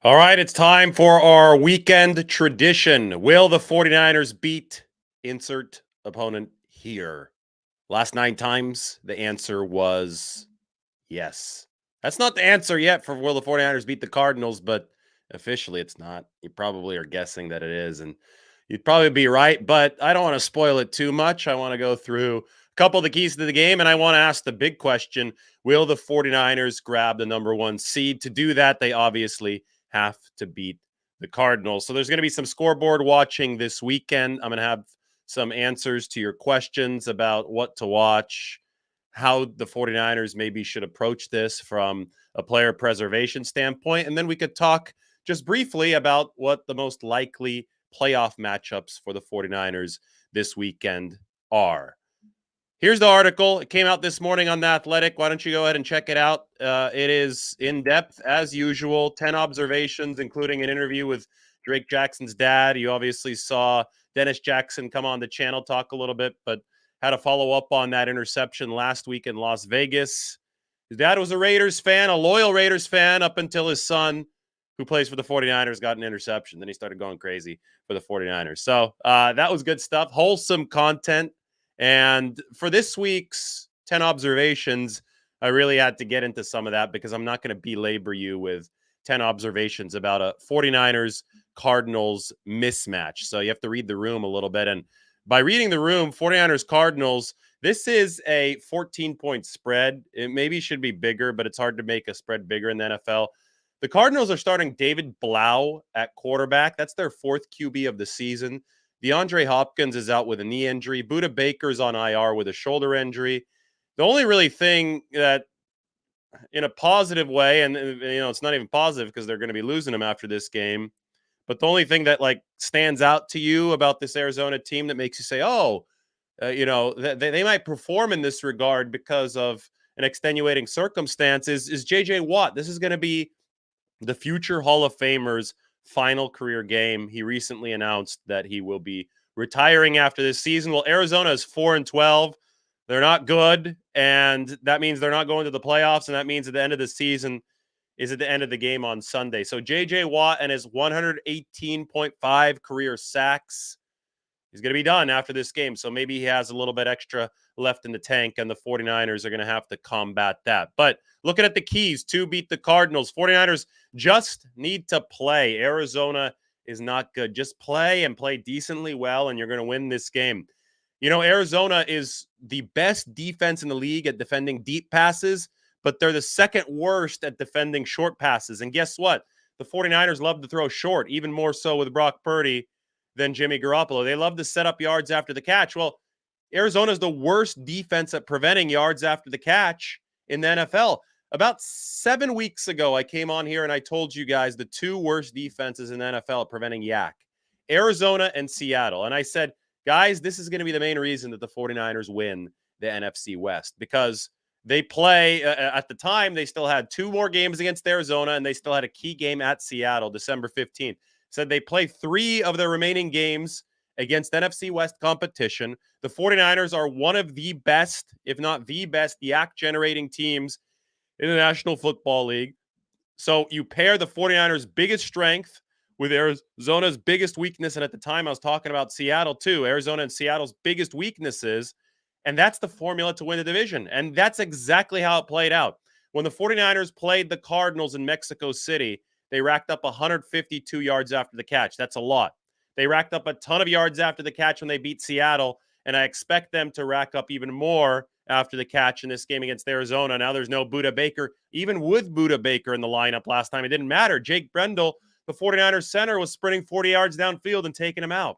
All right, it's time for our weekend tradition. Will the 49ers beat insert opponent here? Last 9 times, the answer was yes. That's not the answer yet for will the 49ers beat the Cardinals, but officially it's not. You probably are guessing that it is, and you'd probably be right, but I don't want to spoil it too much. I want to go through a couple of the keys to the game, and I want to ask the big question. Will the 49ers grab the number one seed? To do that, they obviously have to beat the Cardinals. So there's going to be some scoreboard watching this weekend. I'm going to have some answers to your questions about what to watch, how the 49ers maybe should approach this from a player preservation standpoint. And then we could talk just briefly about what the most likely playoff matchups for the 49ers this weekend are. Here's the article. It came out this morning on The Athletic. Why don't you go ahead and check it out? It is in depth, as usual, 10 observations, including an interview with Drake Jackson's dad. You obviously saw Dennis Jackson come on the channel, talk a little bit, but had to follow up on that interception last week in Las Vegas. His dad was a Raiders fan, a loyal Raiders fan, up until his son, who plays for the 49ers, got an interception. Then he started going crazy for the 49ers. So that was good stuff. Wholesome content. And for this week's 10 observations, I really had to get into some of that because I'm not going to belabor you with 10 observations about a 49ers Cardinals mismatch. So you have to read the room a little bit. And by reading the room, 49ers Cardinals, this is a 14-point spread. It maybe should be bigger, but it's hard to make a spread bigger in the NFL. The Cardinals are starting David Blau at quarterback. That's their fourth QB of the season. DeAndre Hopkins is out with a knee injury. Budda Baker's on IR with a shoulder injury. The only really thing that, in a positive way, and it's not even positive because they're going to be losing him after this game, but the only thing that stands out to you about this Arizona team that makes you say, oh, they might perform in this regard because of an extenuating circumstance is J.J. Watt. This is going to be the future Hall of Famer's final career game. He recently announced that he will be retiring after this season. Well, Arizona is 4-12. They're not good, and that means they're not going to the playoffs, and that means at the end of the season is at the end of the game on Sunday. So J.J. Watt and his 118.5 career sacks, he's going to be done after this game. So maybe he has a little bit extra left in the tank, and the 49ers are going to have to combat that. But looking at the keys to beat the Cardinals, 49ers just need to play. Arizona is not good. Just play and play decently well, and you're going to win this game. Arizona is the best defense in the league at defending deep passes, but they're the second worst at defending short passes. And guess what? The 49ers love to throw short, even more so with Brock Purdy than Jimmy Garoppolo. They love to set up yards after the catch. Well, Arizona is the worst defense at preventing yards after the catch in the NFL. About 7 weeks ago, I came on here and I told you guys the two worst defenses in the NFL at preventing yak, Arizona and Seattle. And I said, guys, this is going to be the main reason that the 49ers win the NFC West, because they play at the time, they still had 2 more games against Arizona, and they still had a key game at Seattle, December 15th. Said they play 3 of their remaining games against NFC West competition. The 49ers are one of the best, if not the best, yak-generating teams in the National Football League. So you pair the 49ers' biggest strength with Arizona's biggest weakness. And at the time, I was talking about Seattle too. Arizona and Seattle's biggest weaknesses. And that's the formula to win the division. And that's exactly how it played out. When the 49ers played the Cardinals in Mexico City, they racked up 152 yards after the catch. That's a lot. They racked up a ton of yards after the catch when they beat Seattle. And I expect them to rack up even more after the catch in this game against Arizona. Now there's no Budda Baker. Even with Budda Baker in the lineup last time, it didn't matter. Jake Brendel, the 49ers center, was sprinting 40 yards downfield and taking him out.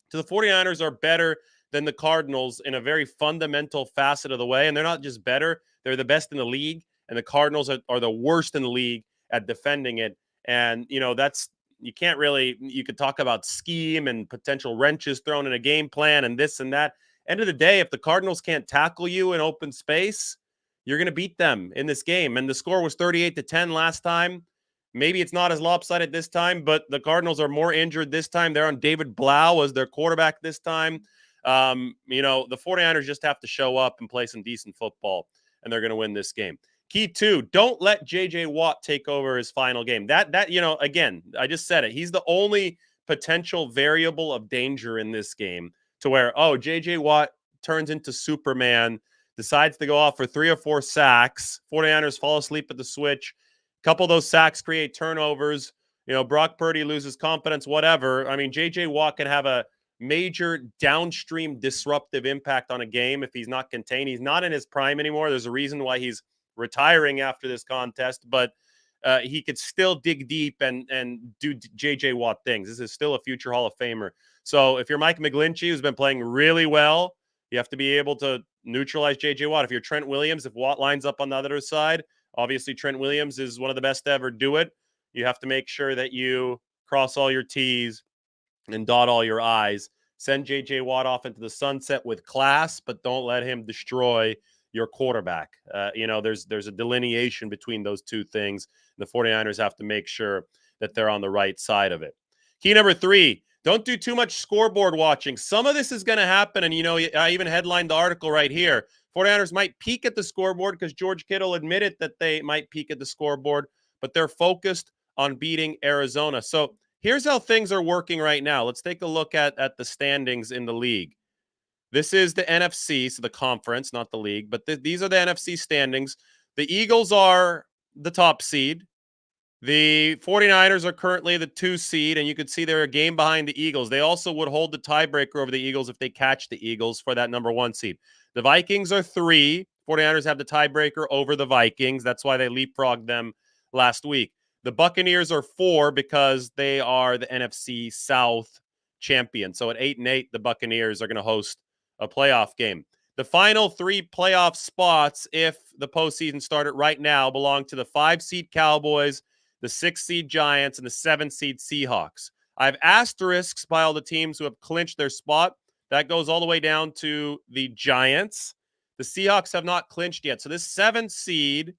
So the 49ers are better than the Cardinals in a very fundamental facet of the way. And they're not just better, they're the best in the league. And the Cardinals are the worst in the league at defending it. And, that's, you could talk about scheme and potential wrenches thrown in a game plan and this and that. End of the day, if the Cardinals can't tackle you in open space, you're going to beat them in this game. And the score was 38-10 last time. Maybe it's not as lopsided this time, but the Cardinals are more injured this time. They're on David Blau as their quarterback this time. The 49ers just have to show up and play some decent football, and they're going to win this game. Key 2, don't let JJ Watt take over his final game. That again, I just said it. He's the only potential variable of danger in this game to where, JJ Watt turns into Superman, decides to go off for 3 or 4 sacks. 49ers fall asleep at the switch. A couple of those sacks create turnovers. Brock Purdy loses confidence, whatever. I mean, JJ Watt can have a major downstream disruptive impact on a game if he's not contained. He's not in his prime anymore. There's a reason why he's retiring after this contest, but he could still dig deep and do JJ Watt things. This is still a future Hall of Famer. So if you're Mike McGlinchey, who's been playing really well, you have to be able to neutralize JJ Watt. If you're Trent Williams, if Watt lines up on the other side, obviously Trent Williams is one of the best to ever do it. You have to make sure that you cross all your T's and dot all your I's. Send JJ Watt off into the sunset with class, but don't let him destroy your quarterback. There's a delineation between those two things. The 49ers have to make sure that they're on the right side of it. Key number 3, don't do too much scoreboard watching. Some of this is going to happen, and I even headlined the article right here. 49ers might peek at the scoreboard because George Kittle admitted that they might peek at the scoreboard, but they're focused on beating Arizona. So here's how things are working right now. Let's take a look at the standings in the league. This is the NFC, so the conference, not the league, but these are the NFC standings. The Eagles are the top seed. The 49ers are currently the 2 seed, and you could see they're a game behind the Eagles. They also would hold the tiebreaker over the Eagles if they catch the Eagles for that number 1 seed. The Vikings are 3. 49ers have the tiebreaker over the Vikings. That's why they leapfrogged them last week. The Buccaneers are 4 because they are the NFC South champion. So at 8-8, the Buccaneers are going to host a playoff game. The final 3 playoff spots, if the postseason started right now, belong to the 5-seed Cowboys, the 6-seed Giants, and the 7-seed Seahawks. I have asterisks by all the teams who have clinched their spot. That goes all the way down to the Giants. The Seahawks have not clinched yet. So this 7th seed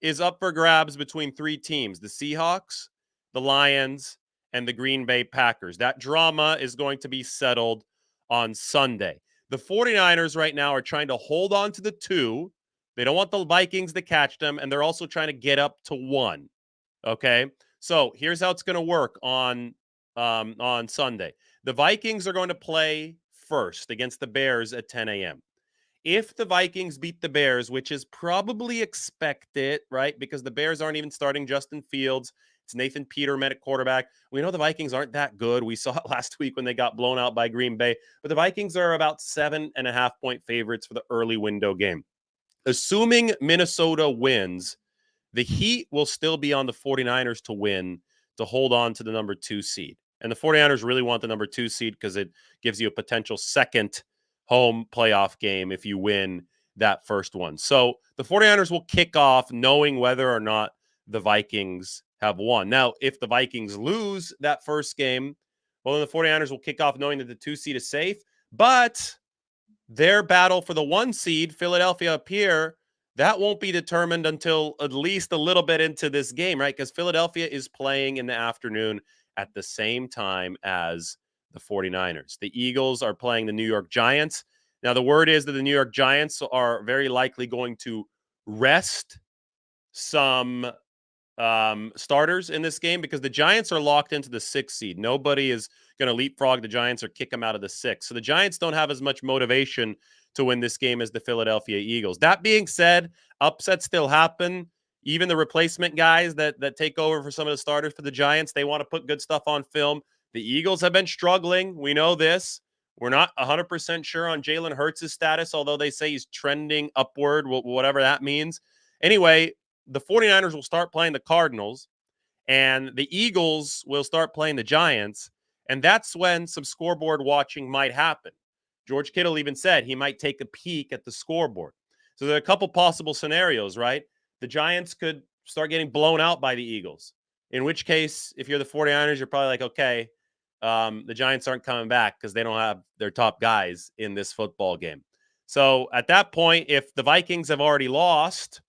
is up for grabs between 3 teams, the Seahawks, the Lions, and the Green Bay Packers. That drama is going to be settled on Sunday. The 49ers right now are trying to hold on to the 2. They don't want the Vikings to catch them, and they're also trying to get up to 1. Okay? So here's how it's going to work on Sunday. The Vikings are going to play first against the Bears at 10 a.m. If the Vikings beat the Bears, which is probably expected, right? Because the Bears aren't even starting Justin Fields. It's Nathan Peterman at quarterback. We know the Vikings aren't that good. We saw it last week when they got blown out by Green Bay. But the Vikings are about 7.5-point favorites for the early window game. Assuming Minnesota wins, the heat will still be on the 49ers to win to hold on to the number 2 seed. And the 49ers really want the number 2 seed because it gives you a potential second home playoff game if you win that first one. So the 49ers will kick off knowing whether or not the Vikings have won. Now, if the Vikings lose that first game, well, then the 49ers will kick off knowing that the 2 seed is safe. But their battle for the 1 seed, Philadelphia up here, that won't be determined until at least a little bit into this game, right? Because Philadelphia is playing in the afternoon at the same time as the 49ers. The Eagles are playing the New York Giants. Now, the word is that the New York Giants are very likely going to rest some starters in this game because the Giants are locked into the 6th seed. Nobody is going to leapfrog the Giants or kick them out of the 6th. So the Giants don't have as much motivation to win this game as the Philadelphia Eagles. That being said, upsets still happen. Even the replacement guys that take over for some of the starters for the Giants, they want to put good stuff on film. The Eagles have been struggling. We know this. We're not 100% sure on Jalen Hurts' status, although they say he's trending upward, whatever that means. Anyway, the 49ers will start playing the Cardinals, and the Eagles will start playing the Giants, and that's when some scoreboard watching might happen. George Kittle even said he might take a peek at the scoreboard. So there are a couple possible scenarios, right? The Giants could start getting blown out by the Eagles, in which case, if you're the 49ers, you're probably like, okay, the Giants aren't coming back because they don't have their top guys in this football game. So at that point, if the Vikings have already lost,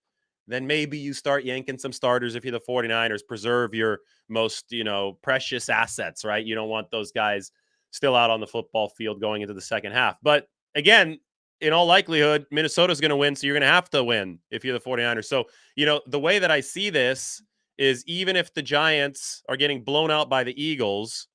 then maybe you start yanking some starters if you're the 49ers. Preserve your most, precious assets, right? You don't want those guys still out on the football field going into the second half. But again, in all likelihood, Minnesota's going to win, so you're going to have to win if you're the 49ers. So, the way that I see this is even if the Giants are getting blown out by the Eagles,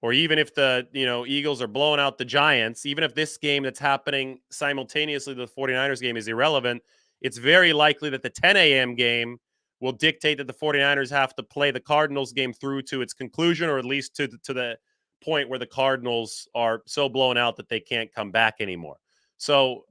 or even if the, Eagles are blowing out the Giants, even if this game that's happening simultaneously to the 49ers game is irrelevant, it's very likely that the 10 a.m. game will dictate that the 49ers have to play the Cardinals game through to its conclusion, or at least to the point where the Cardinals are so blown out that they can't come back anymore. So,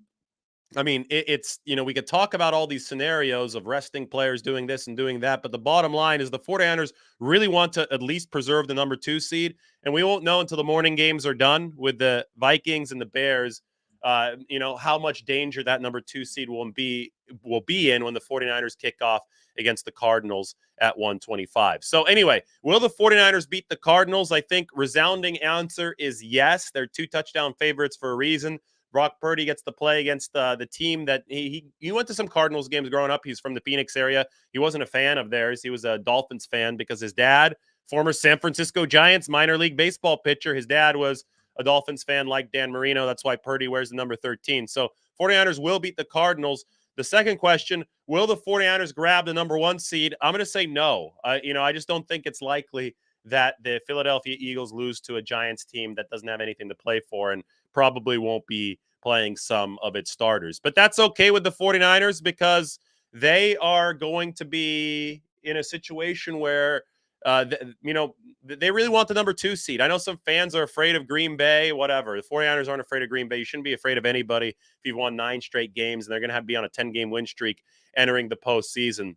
I mean, it's, we could talk about all these scenarios of resting players doing this and doing that, but the bottom line is the 49ers really want to at least preserve the number 2 seed, and we won't know until the morning games are done with the Vikings and the Bears, how much danger that number 2 seed will be in when the 49ers kick off against the Cardinals at 125. So anyway, will the 49ers beat the Cardinals? I think resounding answer is yes. They're 2 touchdown favorites for a reason. Brock Purdy gets to play against the team that he went to some Cardinals games growing up. He's from the Phoenix area. He wasn't a fan of theirs. He was a Dolphins fan because his dad, former San Francisco Giants minor league baseball pitcher, his dad was a Dolphins fan like Dan Marino. That's why Purdy wears the number 13. So 49ers will beat the Cardinals. The second question, will the 49ers grab the number 1 seed? I'm going to say no. I just don't think it's likely that the Philadelphia Eagles lose to a Giants team that doesn't have anything to play for and probably won't be playing some of its starters. But that's okay with the 49ers because they are going to be in a situation where, they really want the number 2 seed. I know some fans are afraid of Green Bay, whatever. The 49ers aren't afraid of Green Bay. You shouldn't be afraid of anybody if you've won 9 straight games and they're going to be on a 10-game win streak entering the postseason.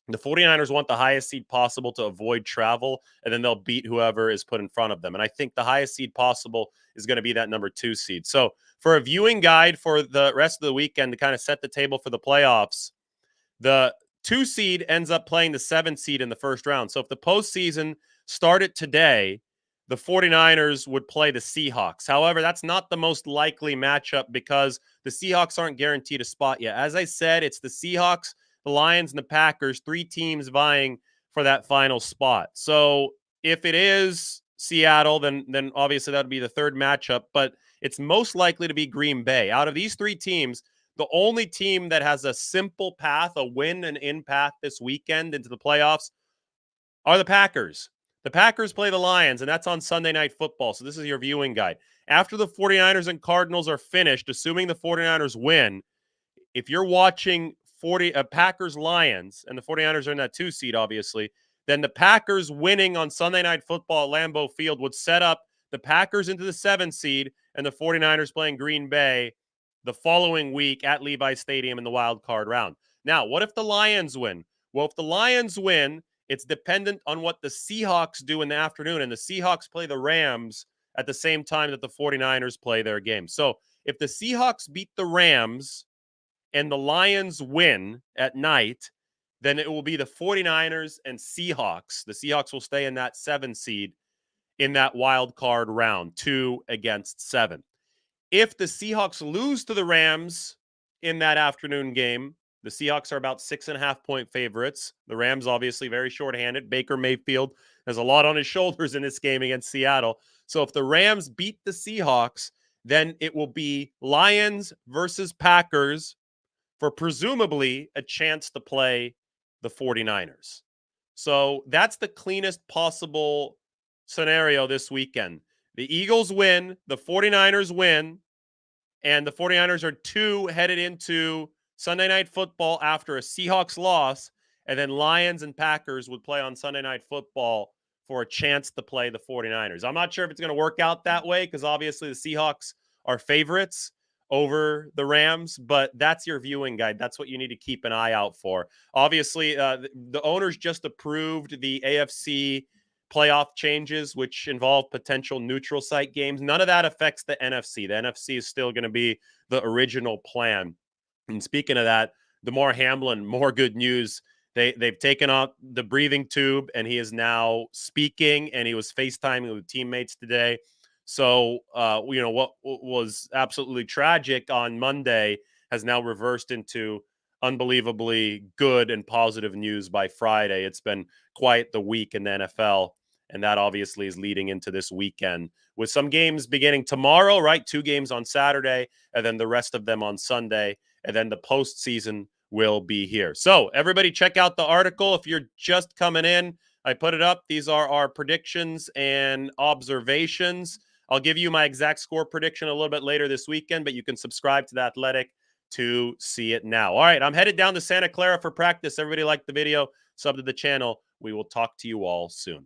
The 49ers want the highest seed possible to avoid travel, and then they'll beat whoever is put in front of them. And I think the highest seed possible is going to be that number 2 seed. So for a viewing guide for the rest of the weekend to kind of set the table for the playoffs, the 2 seed ends up playing the 7 seed in the first round. So if the postseason started today, the 49ers would play the Seahawks. However, that's not the most likely matchup because the Seahawks aren't guaranteed a spot yet. As I said, it's the Seahawks, the Lions, and the Packers, 3 teams vying for that final spot. So if it is Seattle, then obviously that would be the third matchup, but it's most likely to be Green Bay. Out of these 3 teams, the only team that has a simple path, a win and in path this weekend into the playoffs are the Packers. The Packers play the Lions, and that's on Sunday Night Football. So this is your viewing guide. After the 49ers and Cardinals are finished, assuming the 49ers win, if you're watching Packers Lions and the 49ers are in that 2 seed, obviously, then the Packers winning on Sunday Night Football at Lambeau Field would set up the Packers into the 7 seed and the 49ers playing Green Bay the following week at Levi Stadium in the wild card round. Now, what if the Lions win? Well, if the Lions win, it's dependent on what the Seahawks do in the afternoon, and the Seahawks play the Rams at the same time that the 49ers play their game. So if the Seahawks beat the Rams and the Lions win at night, then it will be the 49ers and Seahawks. The Seahawks will stay in that 7 seed in that wild card round, 2 against 7. If the Seahawks lose to the Rams in that afternoon game, the Seahawks are about 6.5-point favorites. The Rams, obviously, very shorthanded. Baker Mayfield has a lot on his shoulders in this game against Seattle. So if the Rams beat the Seahawks, then it will be Lions versus Packers for presumably a chance to play the 49ers. So that's the cleanest possible scenario this weekend. The Eagles win, the 49ers win, and the 49ers are 2 headed into Sunday Night Football after a Seahawks loss, and then Lions and Packers would play on Sunday Night Football for a chance to play the 49ers. I'm not sure if it's going to work out that way because obviously the Seahawks are favorites over the Rams, but that's your viewing guide. That's what you need to keep an eye out for. Obviously, the owners just approved the AFC playoff changes, which involve potential neutral site games. None of that affects the NFC. The NFC is still going to be the original plan. And speaking of that, DeMar Hamlin, more good news. They've taken off the breathing tube, and he is now speaking, and he was FaceTiming with teammates today. So, what was absolutely tragic on Monday has now reversed into unbelievably good and positive news by Friday. It's been quite the week in the NFL. And that obviously is leading into this weekend with some games beginning tomorrow, right? 2 games on Saturday, and then the rest of them on Sunday. And then the postseason will be here. So everybody check out the article. If you're just coming in, I put it up. These are our predictions and observations. I'll give you my exact score prediction a little bit later this weekend, but you can subscribe to The Athletic to see it now. All right, I'm headed down to Santa Clara for practice. Everybody like the video, sub to the channel. We will talk to you all soon.